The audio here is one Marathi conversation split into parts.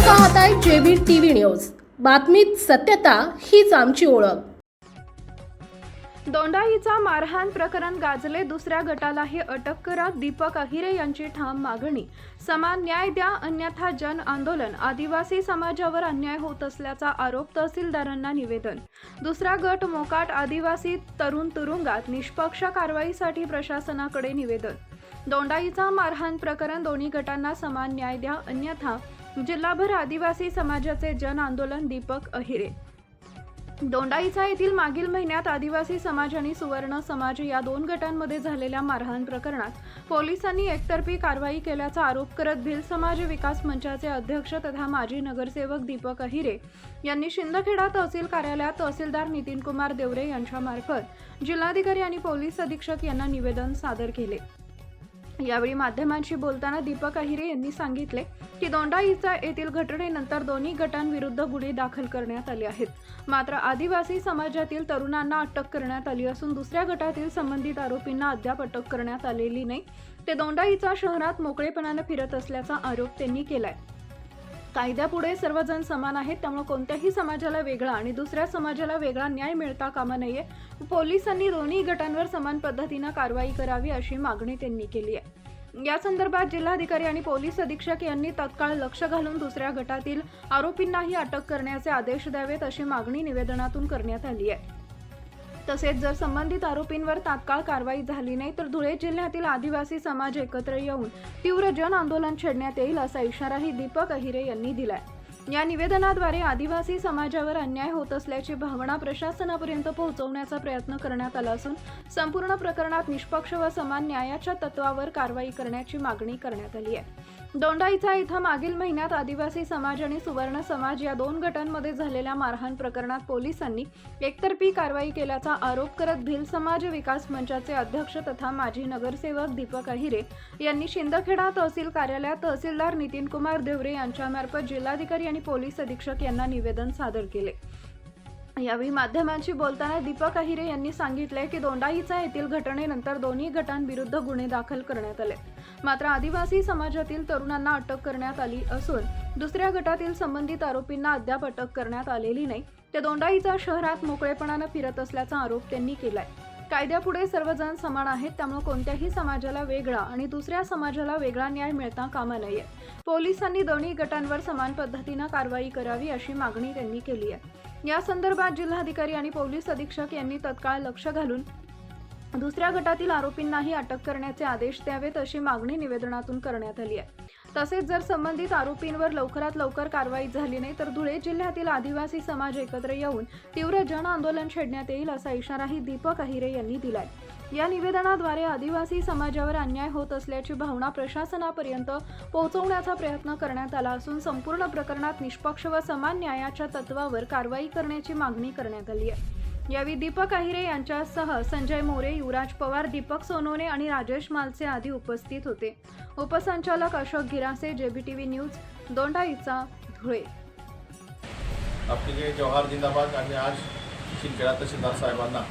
पाहताय जेबी टीव्ही न्यूज। बातमीत सत्यता हीच आमची ओळख। दोंडाईचा मारहाण प्रकरण गाजले, दुसऱ्या गटालाही अटक करा, दीपक अहिरे यांची ठाम मागणी। समान न्याय द्या, अन्यथा जन आंदोलन। आदिवासी समाजावर अन्याय होत असल्याचा आरोप, तहसीलदारांना निवेदन। दुसरा गट मोकाट, आदिवासी तरुण तुरुंगात, निष्पक्ष कारवाईसाठी प्रशासनाकडे निवेदन। दोंडाईचा मारहाण प्रकरण, दोन्ही गटांना समान न्याय द्या, अन्यथा जिल्हाभर आदिवासी समाजाचे जन आंदोलन। दीपक अहिरे। दोंडाईचा येथील मागील महिन्यात आदिवासी समाज आणि सुवर्ण समाज या दोन गटांमध्ये झालेल्या मारहाण प्रकरणात पोलिसांनी एकतर्फी कारवाई केल्याचा आरोप करत भिल समाज विकास मंचाचे अध्यक्ष तथा माजी नगरसेवक दीपक अहिरे यांनी शिंदखेडा तहसील कार्यालयात तहसीलदार नितीन कुमार देवरे यांच्यामार्फत जिल्हाधिकारी आणि पोलीस अधीक्षक यांना निवेदन सादर केले। यावेळी माध्यमांशी बोलताना दीपक अहिरे यांनी सांगितले की दोंडाईचा येथील घटनेनंतर दोन्ही गटांविरुद्ध गुन्हे दाखल करण्यात आले आहेत। मात्र आदिवासी समाजातील तरुणांना अटक करण्यात आली असून दुसऱ्या गटातील संबंधित आरोपींना अद्याप अटक करण्यात आलेली नाही। ते दोंडाईचा शहरात मोकळेपणाने फिरत असल्याचा आरोप त्यांनी केलाय। कायद्यापुढे सर्वजण समान आहेत, त्यामुळे कोणत्याही समाजाला वेगळा आणि दुसऱ्या समाजाला वेगळा न्याय मिळता कामा नये। पोलिसांनी दोन्ही गटांवर समान पद्धतीने कारवाई करावी अशी मागणी त्यांनी केली आहे। या संदर्भात जिल्हाधिकारी आणि पोलीस अधीक्षक यांनी तत्काळ लक्ष घालून दुसऱ्या गटातील आरोपींनाही अटक करण्याचे आदेश द्यावेत अशी मागणी निवेदनातून करण्यात आली आहे। तसेच जर संबंधित आरोपींवर तात्काळ कारवाई झाली नाही तर धुळे जिल्ह्यातील आदिवासी समाज एकत्र येऊन तीव्र जन आंदोलन छेडण्यात येईल असा इशाराही दीपक अहिरे यांनी दिलाय। या निवेदनाद्वारे आदिवासी समाजावर अन्याय होत असल्याची भावना प्रशासनापर्यंत पोहोचवण्याचा प्रयत्न करण्यात आला असून संपूर्ण प्रकरणात निष्पक्ष व समान न्यायाच्या तत्वावर कारवाई करण्याची मागणी करण्यात आली आहे। दोंडाईचा इथं मागील महिन्यात आदिवासी समाज आणि सुवर्ण समाज या दोन गटांमध्ये झालेल्या मारहाण प्रकरणात पोलिसांनी एकतर्फी कारवाई केल्याचा आरोप करत भिल समाज विकास मंचाचे अध्यक्ष तथा माजी नगरसेवक दीपक अहिरे यांनी शिंदखेडा तहसील कार्यालयात तहसीलदार नितीन कुमार देवरे यांच्यामार्फत जिल्हाधिकारी आणि पोलीस अधीक्षक यांना निवेदन सादर केले। यावेळी माध्यमांशी बोलताना दीपक अहिरे यांनी सांगितले की दोंडाईचा येथील घटनेनंतर दोन्ही गटांविरुद्ध गुन्हे दाखल करण्यात आले। मात्र आदिवासी समाजातील तरुणांना अटक करण्यात आली असून दुसऱ्या गटातील संबंधित आरोपींना अद्याप अटक करण्यात आलेली नाही। ते दोंडाईचा शहरात मोकळेपणाने फिरत असल्याचा आरोप त्यांनी केलाय। कायद्यापुढे सर्वजण समान आहेत, त्यामुळे कोणत्याही समाजाला वेगळा आणि दुसऱ्या समाजाला वेगळा न्याय मिळता कामा नये। पोलिसांनी दोन्ही गटांवर समान पद्धतीने कारवाई करावी अशी मागणी त्यांनी केली आहे। या संदर्भात जिल्हाधिकारी आणि पोलीस अधीक्षक यांनी तत्काळ लक्ष घालून दुसऱ्या गटातील आरोपींनाही अटक करण्याचे आदेश द्यावेत अशी मागणी निवेदनातून करण्यात आली आहे। तसेच जर संबंधित आरोपींवर लवकरात लवकर कारवाई झाली नाही तर धुळे जिल्ह्यातील आदिवासी समाज एकत्र येऊन तीव्र जन आंदोलन छेडण्यात येईल असा इशाराही दीपक अहिरे यांनी दिलाय। या निवेदनाद्वारे आदिवासी समाजावर अन्याय होत असल्याची भावना प्रशासनापर्यंत पोहोचवण्याचा प्रयत्न करण्यात आला असून संपूर्ण प्रकरणात निष्पक्ष व समान न्यायाच्या तत्वावर कारवाई करण्याची मागणी करण्यात आली आहे। यावेळी दीपक अहिरे यांच्यासह संजय मोरे, युवराज पवार, दीपक सोनवणे आणि राजेश मालसे आदी उपस्थित होते। उपसंचालक अशोक गिरासे, जेबीटीव्ही न्यूज, दोंडाईचा, धुळे। आपले जवाहर जिंदाबाद आणि आज शिंदखेडा तहसीलदार साहेबांना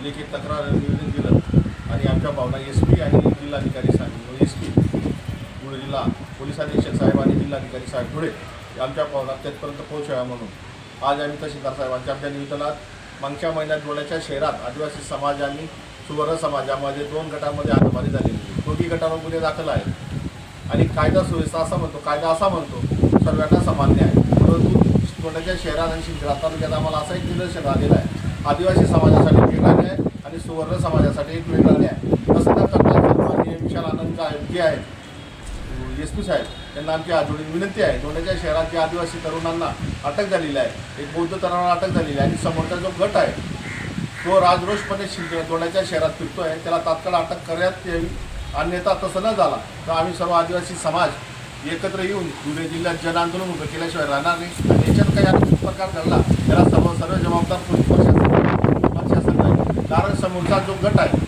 लिखित तक्रार निवेदन दिलं आणि आमच्या भावना SP आणि जिल्हाधिकारी साहेब SP धुळे जिल्हा पोलीस अधीक्षक साहेब आणि जिल्हाधिकारी साहेब धुळे आमच्या भावना तेथपर्यंत पोहोचाव्या म्हणून आज आम्ही तहसीलदार साहेबांच्या आमच्या निवेदनात मागच्या महिन्यात धुळ्याच्या शहरात आदिवासी समाज आणि सुवर्ण समाजामध्ये दोन गटांमध्ये हाणामारी झालेली आहे। दोन्ही गटांवर गुन्हे दाखल आहेत आणि कायदा सुव्यवस्था असा म्हणतो, कायदा असा म्हणतो सर्वांना समान न्याय, परंतु धुळ्याच्या शहरात आणि शिंदखेडा तालुक्यात आम्हाला असं एक निदर्शन आलेलं आहे, आदिवासी समाजासाठी वेगळा न्याय आणि सुवर्ण समाजासाठी एक वेगळा न्याय। तसं न करता माननीय विशाल आनंद जे आहेत SP साहेब त्यांना आमची आजोडी विनंती आहे, दोंडाईच्या शहरात जे आदिवासी तरुणांना अटक झालेली आहे, एक बौद्ध तरुणाला अटक झालेली आहे आणि समोरचा जो गट आहे तो राजरोषपणे दोंडाईच्या शहरात फिरतो आहे, त्याला तात्काळ अटक करण्यात यावी। अन्यथा तसं न झाला तर आम्ही सर्व आदिवासी समाज एकत्र येऊन धुळे जिल्ह्यात जन आंदोलन उभं केल्याशिवाय राहणार नाही आणि याच्यात काही आणखी प्रकार घडला त्याला सर्व जबाबदार पोलीस प्रशासन आहे। कारण समोरचा जो गट आहे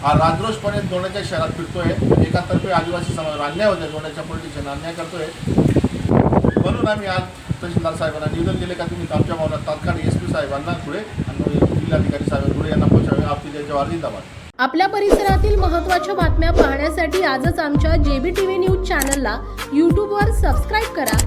हा राजरोषपणे दोंडाईच्या शहरात फिरतोय, एकातर्फे आदिवासी समाजावर अन्याय होतोय, दोंडाईच्या पॉलिटिशियन अन्याय करतोय। म्हणून आम्ही आज तहसीलदार साहेबांना निवेदन दिले का तुम्ही आमच्या भावनात तात्काळ SP साहेबांना धुळे आणि जिल्हाधिकारी साहेब धुळे यांना पोहोचावे। आपली जवाहर जिंदाबाद। आपल्या परिसरातील महत्त्वाच्या बातम्या पाहण्यासाठी आजच आमच्या जेबीटीव्ही न्यूज चॅनलला YouTube वर सबस्क्राईब करा